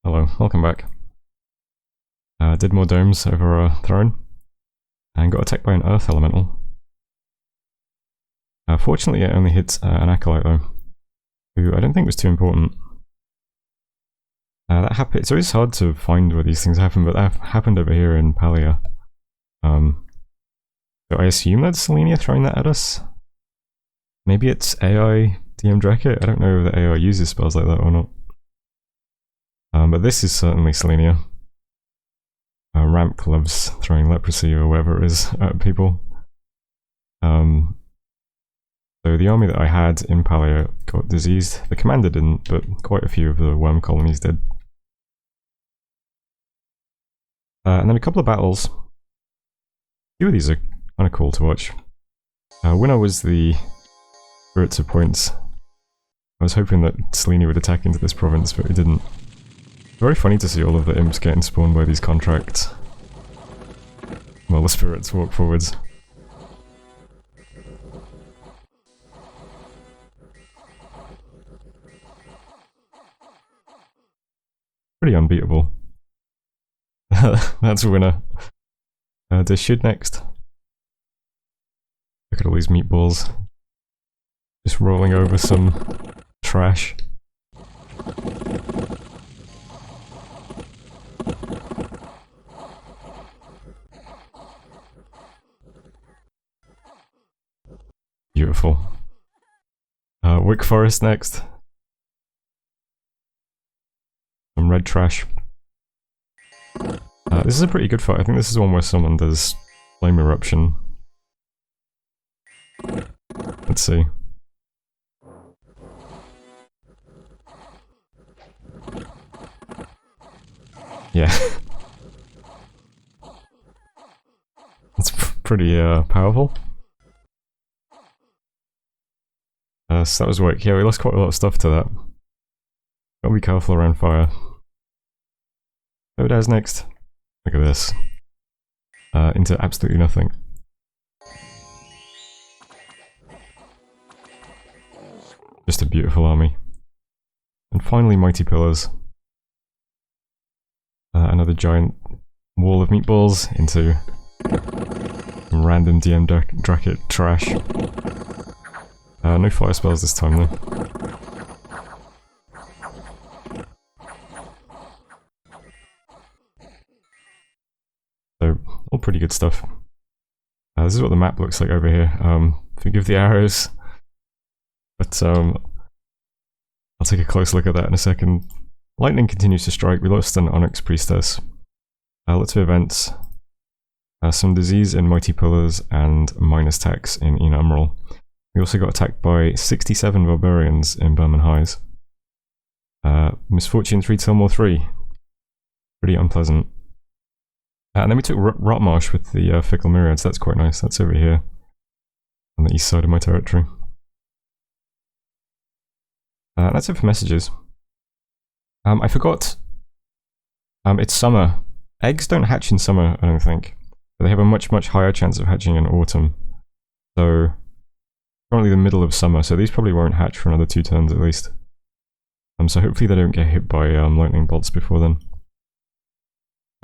Hello, welcome back. Did more domes over a throne, and got attacked by an earth elemental. Fortunately it only hit an acolyte though, who I don't think was too important. That happened. It's always hard to find where these things happen, but that happened over here in Palia. So I assume that's Selenia throwing that at us? Maybe it's AI DM Dracket? I don't know if the AI uses spells like that or not. But this is certainly Selenia. Ramp loves throwing leprosy or whatever it is at people. So the army that I had in Palia got diseased. The commander didn't, but quite a few of the worm colonies did. And then a couple of battles. A few of these are kind of cool to watch. Winner was the Spirits of Points. I was hoping that Selenia would attack into this province, but it didn't. Very funny to see all of the imps getting spawned by these contracts. Well, the spirits walk forwards. Pretty unbeatable. That's a winner. Does Shid next. Look at all these meatballs. Just rolling over some trash. Beautiful. Wick Forest next. Some red trash. This is a pretty good fight. I think this is one where someone does Flame Eruption. Let's see. Yeah. It's pretty powerful. So that was Wick. Yeah, we lost quite a lot of stuff to that. Gotta be careful around fire. Uuodeouda's next. Look at this. Into absolutely nothing. Just a beautiful army. And finally Mighty Pillars. Another giant wall of meatballs into some random DM Dracket trash. No fire spells this time though. So, all pretty good stuff. This is what the map looks like over here. Forgive the arrows, but I'll take a close look at that in a second. Lightning continues to strike. We lost an Onyx Priestess. Lots of events. Some disease in Mighty Pillars and minus tax in Enamoral. We also got attacked by 67 Barbarians in Berman Highs. Misfortunes read Tilmore 3. Pretty unpleasant. And then we took Rotmarsh with the Fickle Myriads. That's quite nice. That's over here on the east side of my territory. That's it for messages. I forgot. It's summer. Eggs don't hatch in summer, I don't think. But they have a much, much higher chance of hatching in autumn. So, currently the middle of summer, so these probably won't hatch for another 2 turns at least. So hopefully they don't get hit by lightning bolts before then.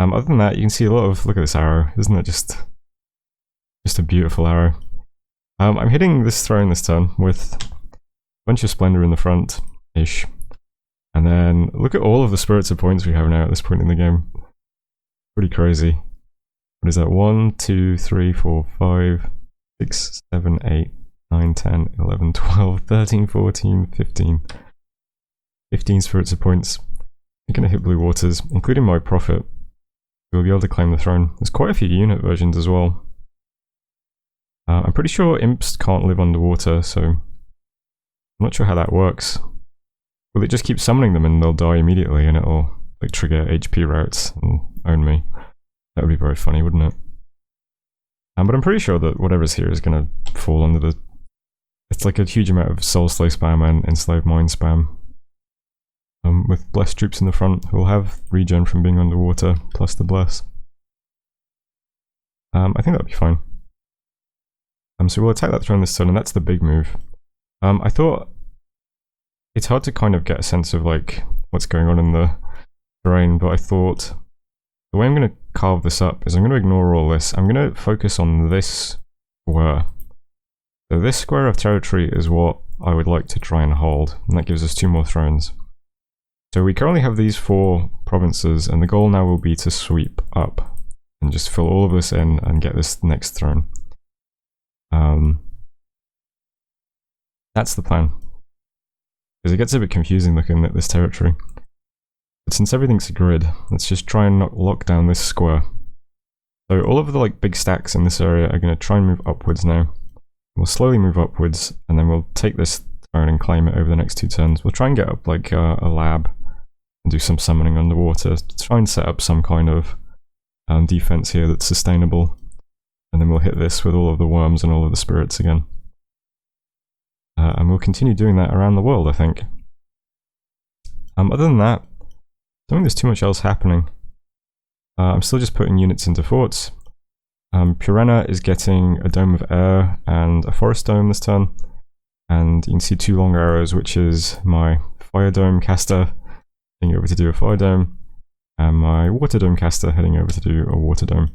Other than that, you can see a lot of, look at this arrow, isn't it just a beautiful arrow. I'm hitting this throne this turn with a bunch of Splendor in the front-ish. And then, look at all of the Spirits of Points we have now at this point in the game. Pretty crazy. What is that? 1, 2, 3, 4, 5, 6, 7, 8, 9, 10, 11, 12, 13, 14, 15. 15 Spirits of Points. I'm gonna hit Blue Waters, including my Prophet. We'll be able to claim the throne. There's quite a few unit versions as well. I'm pretty sure imps can't live underwater, so I'm not sure how that works. Will it just keep summoning them and they'll die immediately and it'll like trigger HP routes and own me? That would be very funny, wouldn't it? But I'm pretty sure that whatever's here is gonna fall under the... It's like a huge amount of Soul Slay spam and Enslaved Mind spam. With Blessed troops in the front, who will have regen from being underwater, plus the Bless. I think that'll be fine. So we'll attack that throne this turn, and that's the big move. I thought... It's hard to kind of get a sense of like what's going on in the terrain, but I thought the way I'm going to carve this up is I'm going to ignore all this. I'm going to focus on this square. So this square of territory is what I would like to try and hold, and that gives us 2 more thrones. So we currently have these 4 provinces, and the goal now will be to sweep up and just fill all of this in and get this next throne. That's the plan. Because it gets a bit confusing looking at this territory. But since everything's a grid, let's just try and lock down this square. So all of the big stacks in this area are going to try and move upwards now. We'll slowly move upwards, and then we'll take this throne and claim it over the next 2 turns. We'll try and get up a lab and do some summoning underwater to try and set up some kind of defense here that's sustainable. And then we'll hit this with all of the worms and all of the spirits again. And we'll continue doing that around the world, I think. Other than that, I don't think there's too much else happening. I'm still just putting units into forts. Purena is getting a dome of air and a forest dome this turn. And you can see 2 long arrows, which is my fire dome caster heading over to do a fire dome, and my water dome caster heading over to do a water dome.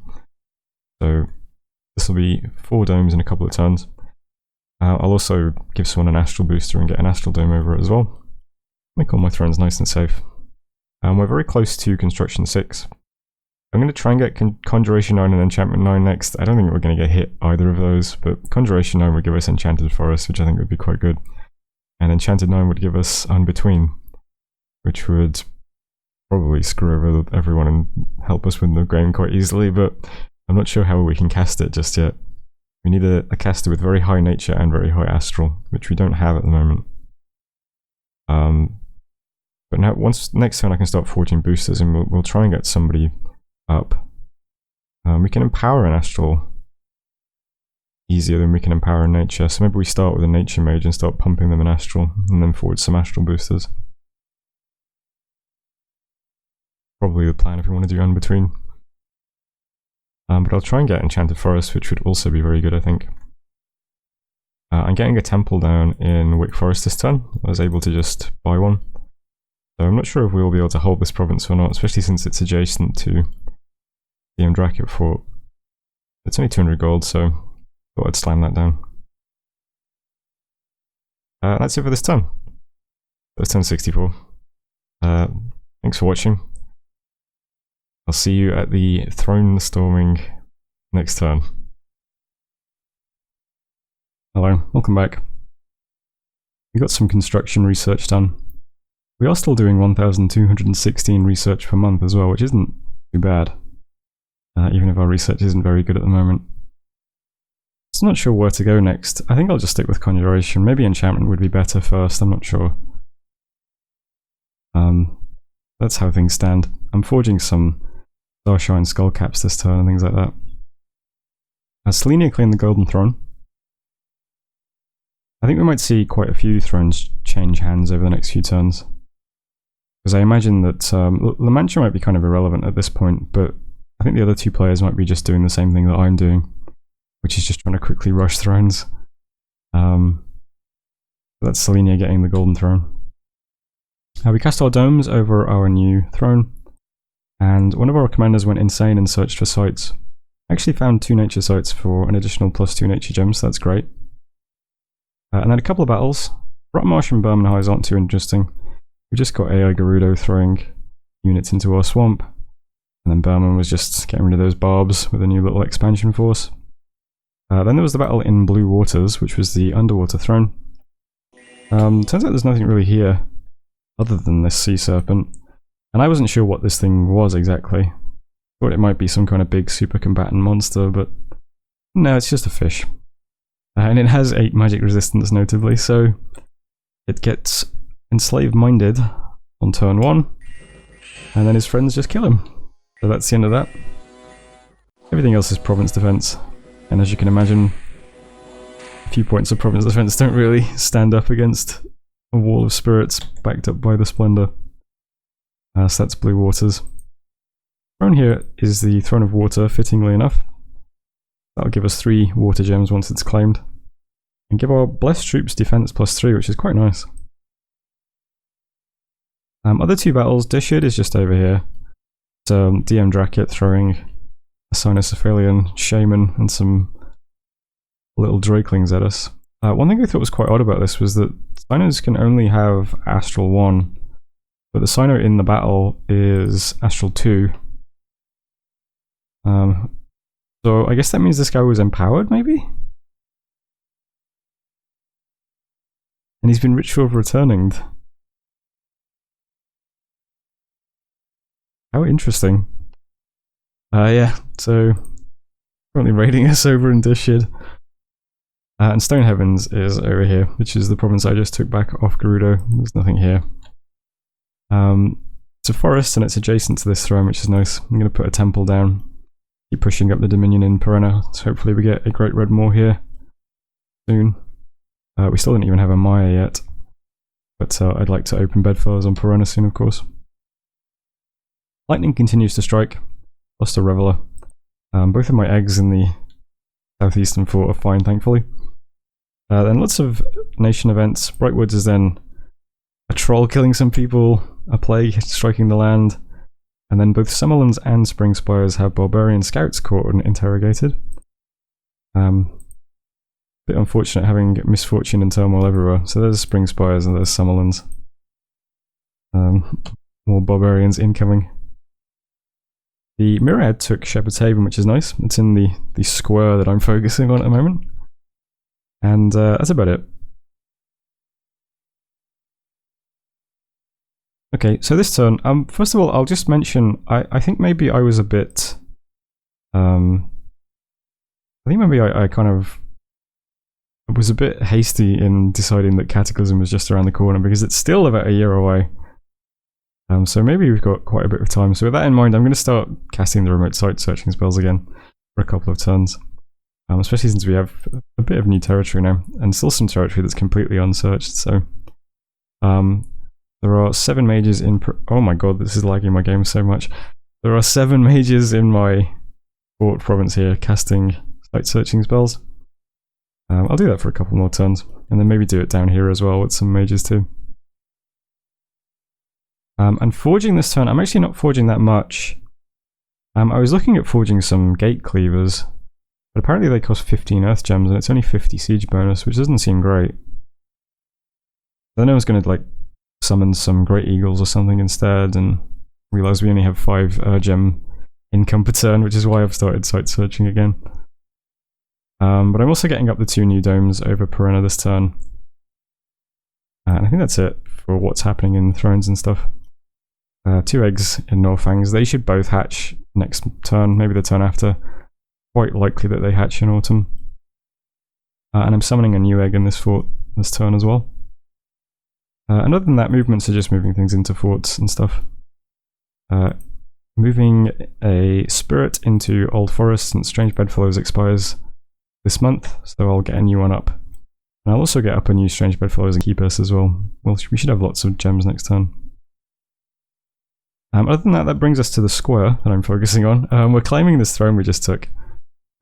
So this will be 4 domes in a couple of turns. I'll also give someone an astral booster and get an astral dome over it as well. Make all my thrones nice and safe. We're very close to construction 6. I'm going to try and get Conjuration 9 and Enchantment 9 next. I don't think we're going to get hit either of those, but Conjuration 9 would give us Enchanted Forest, which I think would be quite good. And Enchanted 9 would give us Unbetween, which would probably screw over everyone and help us win the game quite easily, but I'm not sure how we can cast it just yet. We need a caster with very high nature and very high astral, which we don't have at the moment. But now, next turn I can start forging boosters, and we'll try and get somebody up. We can empower an astral easier than we can empower a nature, so maybe we start with a nature mage and start pumping them in astral, and then forward some astral boosters. Probably the plan if we want to do Unbetween. But I'll try and get Enchanted Forest, which would also be very good, I think. I'm getting a temple down in Wick Forest this turn. I was able to just buy one. So I'm not sure if we'll be able to hold this province or not, especially since it's adjacent to the Mdraket Fort. It's only 200 gold, so I thought I'd slam that down. That's it for this turn. That's turn 64. Thanks for watching. I'll see you at the throne storming next turn. Hello, welcome back. We got some construction research done. We are still doing 1,216 research per month as well, which isn't too bad. Even if our research isn't very good at the moment. Still not sure where to go next. I think I'll just stick with Conjuration. Maybe Enchantment would be better first, I'm not sure. That's how things stand. I'm forging some Starshine Skullcaps this turn and things like that. Has Selenia claimed the Golden Throne? I think we might see quite a few thrones change hands over the next few turns. Because I imagine that La Mancha might be kind of irrelevant at this point, but I think the other 2 players might be just doing the same thing that I'm doing, which is just trying to quickly rush thrones. That's Selenia getting the Golden Throne. We cast our domes over our new throne, and one of our commanders went insane and searched for sites. I actually found 2 nature sites for an additional +2 nature gems, so that's great. And then a couple of battles. Rotmarsh and Berman Highs aren't too interesting. We just got AI Gerudo throwing units into our swamp, and then Berman was just getting rid of those barbs with a new little expansion force. Then there was the battle in Blue Waters, which was the underwater throne. Turns out there's nothing really here other than this sea serpent, and I wasn't sure what this thing was exactly. Thought it might be some kind of big super combatant monster, but no, it's just a fish. And it has 8 magic resistance notably, so it gets enslave minded on turn 1, and then his friends just kill him. So that's the end of that. Everything else is province defense, and as you can imagine, a few points of province defense don't really stand up against a wall of spirits backed up by the splendor. So that's Blue Waters. Throne here is the Throne of Water, fittingly enough. That'll give us 3 water gems once it's claimed. And give our blessed troops defense +3, which is quite nice. Other two battles, Dishid is just over here. So DM Drakit throwing a Cynocephalian Shaman and some little Drakelings at us. One thing I thought was quite odd about this was that Cynos can only have Astral 1, but the Cyno in the battle is Astral 2. So I guess that means this guy was empowered, maybe? And he's been ritual returning. How interesting. Yeah, so currently raiding us over in Dishid. And Stone Heavens is over here, which is the province I just took back off Gerudo. There's nothing here. It's a forest and it's adjacent to this throne, which is nice. I'm going to put a temple down. Keep pushing up the Dominion in Perenna, so hopefully we get a Great Red Maw here soon. We still didn't even have a Maya yet, but I'd like to open Bedfellows on Perenna soon, of course. Lightning continues to strike. Lost a Reveler. Both of my eggs in the southeastern fort are fine, thankfully. Then lots of nation events. Brightwoods is then a troll killing some people, a plague striking the land, and then both Summerlands and Spring Spires have barbarian scouts caught and interrogated. Bit unfortunate having misfortune and turmoil everywhere. So there's Spring Spires and there's Summerlands. More barbarians incoming. The Myriad took Shepherd's Haven, which is nice. It's in the square that I'm focusing on at the moment. And that's about it. Okay, so this turn, first of all, I'll just mention, I think maybe I was a bit, I think maybe I kind of was a bit hasty in deciding that Cataclysm was just around the corner, because it's still about a year away. So maybe we've got quite a bit of time. So with that in mind, I'm going to start casting the remote site searching spells again for a couple of turns. Especially since we have a bit of new territory now, and still some territory that's completely unsearched, so... there are 7 mages in... oh my god, this is lagging my game so much. There are 7 mages in my fort province here casting site searching spells. I'll do that for a couple more turns, and then maybe do it down here as well with some mages too. And forging this turn, I'm actually not forging that much. I was looking at forging some gate cleavers, but apparently they cost 15 earth gems and it's only 50 siege bonus, which doesn't seem great. Then I was going to like summon some great eagles or something instead, and realised we only have 5 gem income per turn, which is why I've started site searching again. But I'm also getting up the 2 new domes over Perenna this turn. And I think that's it for what's happening in Thrones and stuff. 2 eggs in Norfangs. They should both hatch next turn, maybe the turn after. Quite likely that they hatch in autumn. And I'm summoning a new egg in this fort this turn as well. And other than that, movements are just moving things into forts and stuff. Moving a spirit into Old Forest since Strange Bedfellows expires this month, so I'll get a new one up. And I'll also get up a new Strange Bedfellows and Keepers as well. Well, we should have lots of gems next turn. Other than that, that brings us to the square that I'm focusing on. We're claiming this throne we just took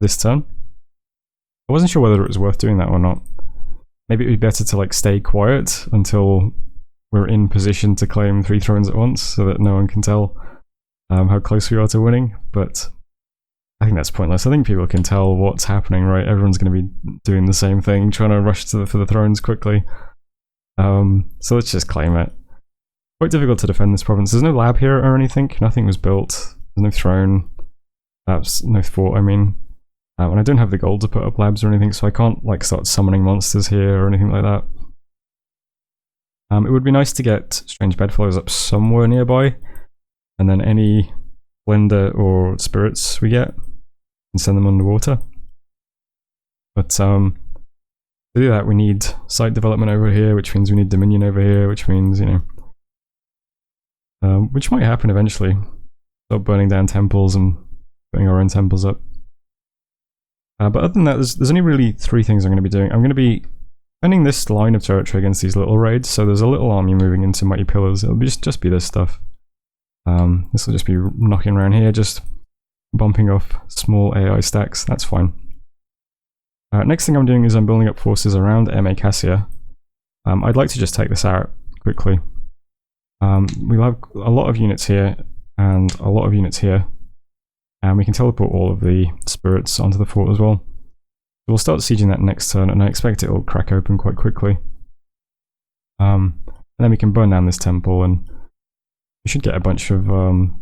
this turn. I wasn't sure whether it was worth doing that or not. Maybe it would be better to like stay quiet until we're in position to claim 3 thrones at once, so that no one can tell how close we are to winning, but I think that's pointless. I think people can tell what's happening, right? Everyone's going to be doing the same thing, trying to rush for the thrones quickly. So let's just claim it. Quite difficult to defend this province. There's no lab here or anything. Nothing was built. There's no throne. No fort, I mean. And I don't have the gold to put up labs or anything, so I can't like start summoning monsters here or anything like that. It would be nice to get Strange Bedfellows up somewhere nearby, and then any Blender or spirits we get, and send them underwater. But to do that, we need site development over here, which means we need Dominion over here, which means, you know, which might happen eventually. Start burning down temples and putting our own temples up. But other than that, there's only really 3 things I'm going to be doing. I'm going to be defending this line of territory against these little raids. So there's a little army moving into Mighty Pillars. It'll be just be this stuff. This will just be knocking around here, just bumping off small AI stacks. That's fine. Next thing I'm doing is I'm building up forces around MA Cassia. I'd like to just take this out quickly. We'll have a lot of units here and a lot of units here, and we can teleport all of the spirits onto the fort as well. We'll start sieging that next turn, and I expect it will crack open quite quickly. And then we can burn down this temple, and we should get a bunch of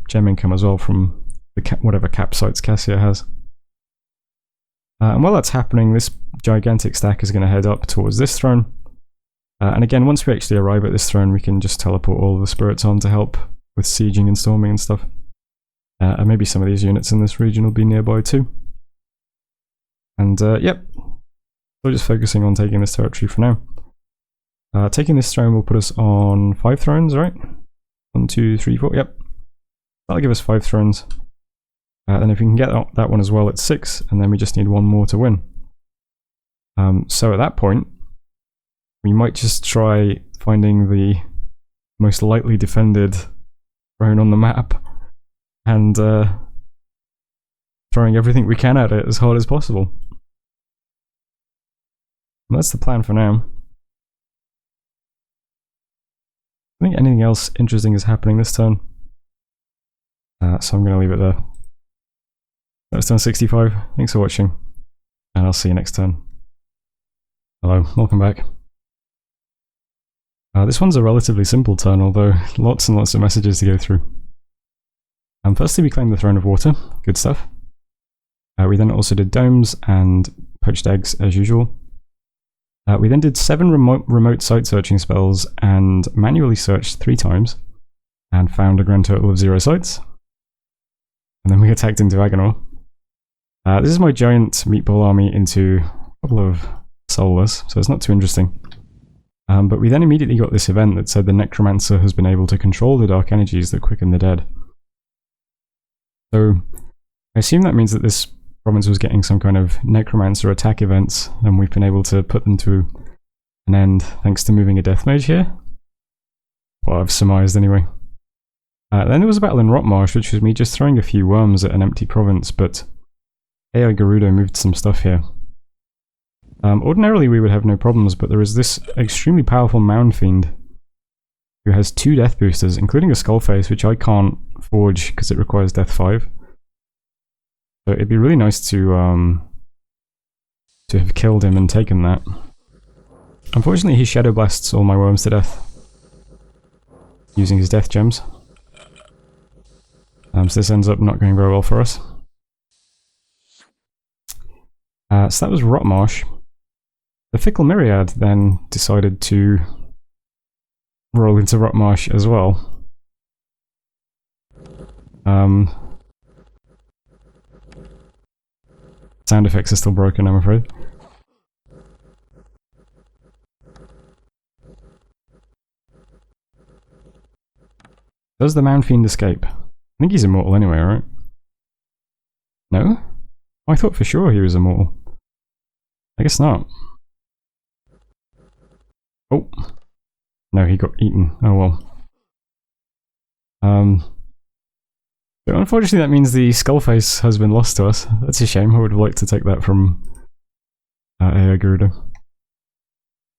gem income as well from the whatever campsites Cassia has. And while that's happening, this gigantic stack is going to head up towards this throne. And again, once we actually arrive at this throne, we can just teleport all of the spirits on to help with sieging and storming and stuff. And maybe some of these units in this region will be nearby too. And yep, we're just focusing on taking this territory for now. Taking this throne will put us on 5 thrones, right? 1, 2, 3, 4, yep. That'll give us 5 thrones. And if we can get that one as well, it's 6, and then we just need 1 more to win. So at that point, we might just try finding the most lightly defended throne on the map and throwing everything we can at it as hard as possible. And that's the plan for now. I think anything else interesting is happening this turn. So I'm going to leave it there. That was turn 65. Thanks for watching, and I'll see you next turn. Hello, welcome back. This one's a relatively simple turn, although lots and lots of messages to go through. Firstly, we claimed the Throne of Water. Good stuff. We then also did domes and poached eggs, as usual. We then did 7 remote site searching spells and manually searched 3 times and found a grand total of 0 sites. And then we attacked into Agonor. This is my giant meatball army into a couple of soulless, so it's not too interesting. But we then immediately got this event that said the Necromancer has been able to control the dark energies that quicken the dead. So I assume that means that this province was getting some kind of Necromancer attack events, and we've been able to put them to an end thanks to moving a Death Mage here. Well, I've surmised anyway. Then there was a battle in Rotmarsh, which was me just throwing a few worms at an empty province, but AI Gerudo moved some stuff here. Ordinarily we would have no problems, but there is this extremely powerful Mound Fiend who has 2 death boosters, including a Skullface, which I can't forge because it requires death 5. So it'd be really nice to have killed him and taken that. Unfortunately, he Shadow Blasts all my worms to death using his death gems. So this ends up not going very well for us. So that was Rotmarsh. The Fickle Myriad then decided to roll into Rotmarsh as well. Sound effects are still broken, I'm afraid. Does the Mound Fiend escape? I think he's immortal anyway, right? No? I thought for sure he was immortal. I guess not. Oh. No, he got eaten. Oh well. But unfortunately that means the Skullface has been lost to us. That's a shame. I would have liked to take that from AI Gerudo.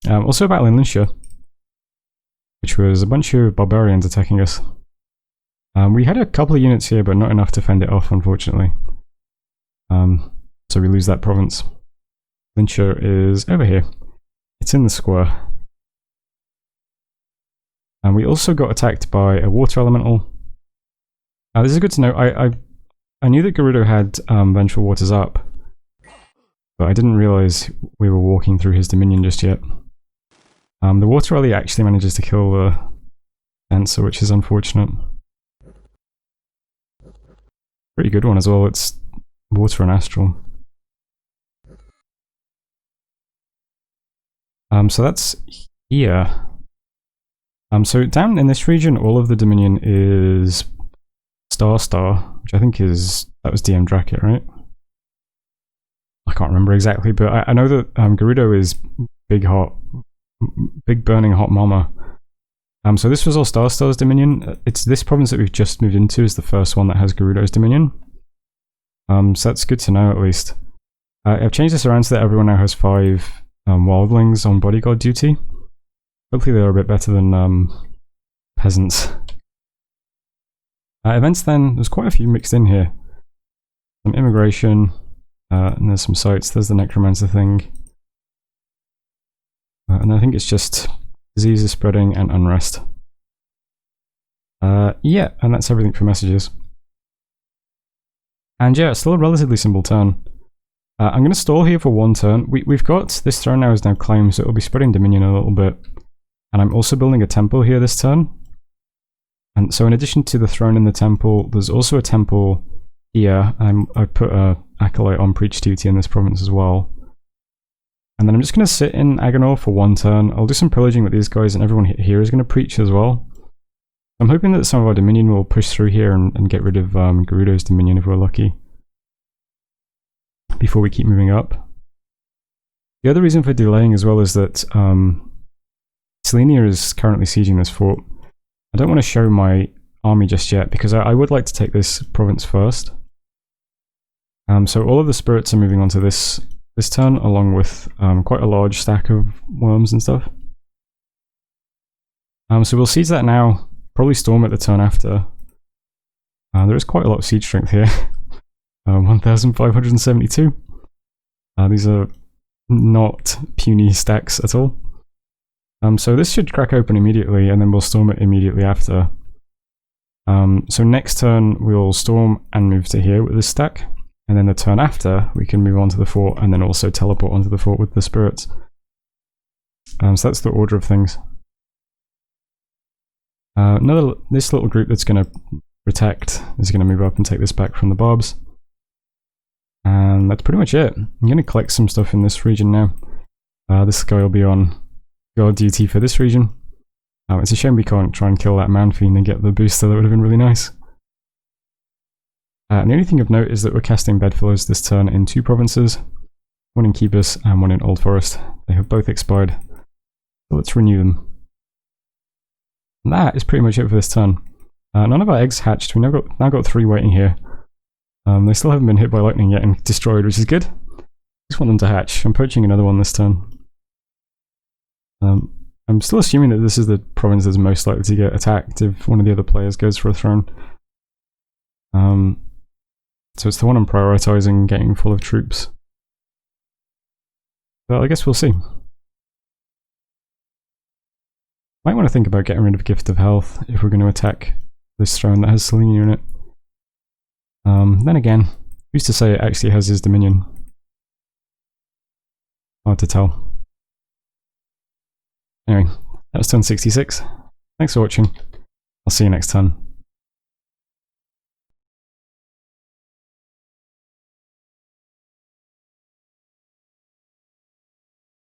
Also a battle in Linshire, which was a bunch of barbarians attacking us. We had a couple of units here, but not enough to fend it off, unfortunately. So we lose that province. Linshire is over here. It's in the square. And we also got attacked by a water elemental. This is good to know. I knew that Gerudo had Vengeful Waters up, but I didn't realise we were walking through his dominion just yet. The water ellie actually manages to kill the Dancer, which is unfortunate. Pretty good one as well. It's water and astral. So that's here. So down in this region, all of the Dominion is Star, which I think is, that was DM Dracket, right? I can't remember exactly, but I know that Gerudo is big burning hot mama. So this was all Star's Dominion. It's this province that we've just moved into is the first one that has Gerudo's Dominion. So that's good to know at least. I've changed this around so that everyone now has 5 wildlings on bodyguard duty. Hopefully they're a bit better than peasants. Events then, there's quite a few mixed in here. Some immigration, and there's some sites. There's the necromancer thing. And I think it's just diseases spreading and unrest. Yeah, and that's everything for messages. And yeah, it's still a relatively simple turn. I'm going to stall here for one turn. We've got, this throne now is now claimed, so it'll be spreading Dominion a little bit. And I'm also building a temple here this turn. And so in addition to the throne and the temple, there's also a temple here. I put a acolyte on preach duty in this province as well. And then I'm just going to sit in Agonor for one turn. I'll do some pillaging with these guys, and everyone here is going to preach as well. I'm hoping that some of our Dominion will push through here and get rid of Gerudo's Dominion if we're lucky, before we keep moving up. The other reason for delaying as well is that Selenia is currently sieging this fort. I don't want to show my army just yet, because I would like to take this province first. So all of the spirits are moving on to this turn, along with quite a large stack of worms and stuff. So we'll siege that now, probably storm it the turn after. There is quite a lot of siege strength here. 1,572. These are not puny stacks at all. So this should crack open immediately, and then we'll storm it immediately after. So next turn we'll storm and move to here with this stack, and then the turn after we can move on to the fort and then also teleport onto the fort with the spirits. So that's the order of things. This little group that's going to protect is going to move up and take this back from the Barbs. And that's pretty much it. I'm going to collect some stuff in this region now. This guy will be on guard duty for this region. It's a shame we can't try and kill that man fiend and get the booster. That would have been really nice. And the only thing of note is that we're casting bedfillers this turn in 2 provinces. One in Keepers and one in Old Forest. They have both expired. So let's renew them. And that is pretty much it for this turn. None of our eggs hatched. We've now got 3 waiting here. They still haven't been hit by lightning yet and destroyed, which is good. Just want them to hatch. I'm poaching another one this turn. I'm still assuming that this is the province that's most likely to get attacked if one of the other players goes for a throne. So it's the one I'm prioritizing, getting full of troops. But I guess we'll see. Might want to think about getting rid of Gift of Health if we're going to attack this throne that has Selenia in it. Then again, who's to say it actually has his Dominion? Hard to tell. Anyway, that was turn 66. Thanks for watching. I'll see you next turn.